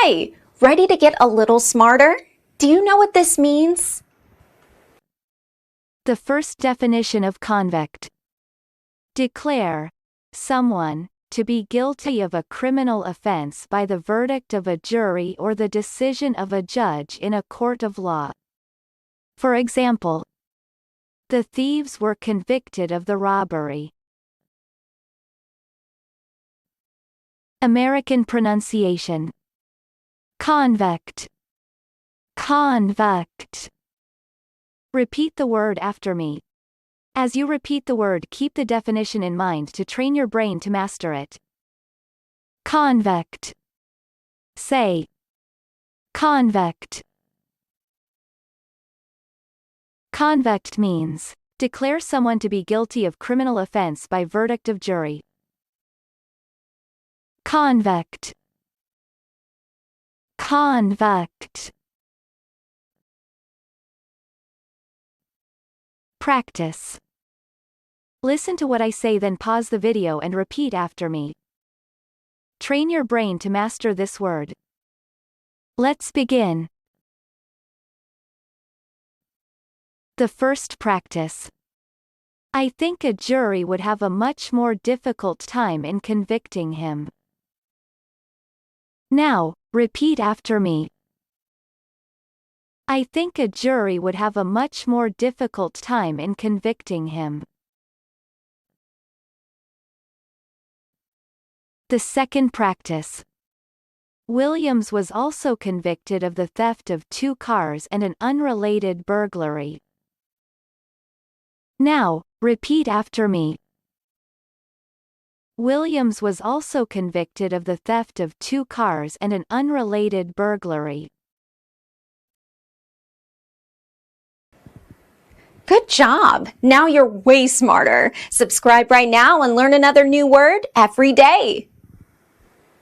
Hi! Ready to get a little smarter? Do you know what this means? The first definition of convict. Declare someone to be guilty of a criminal offense by the verdict of a jury or the decision of a judge in a court of law. For example, the thieves were convicted of the robbery. American pronunciation. Convict. Convict. Repeat the word after me. As you repeat the word, keep the definition in mind to train your brain to master it. Convict. Say. Convict. Convict means declare someone to be guilty of criminal offense by verdict of jury. Convict. Convict. Practice. Listen to what I say, then pause the video and repeat after me. Train your brain to master this word. Let's begin. The first practice. I think a jury would have a much more difficult time in convicting him. Now, repeat after me. I think a jury would have a much more difficult time in convicting him. The second practice. Williams was also convicted of the theft of 2 cars and an unrelated burglary. Now, repeat after me. Williams was also convicted of the theft of 2 cars and an unrelated burglary. Good job! Now you're way smarter. Subscribe right now and learn another new word every day.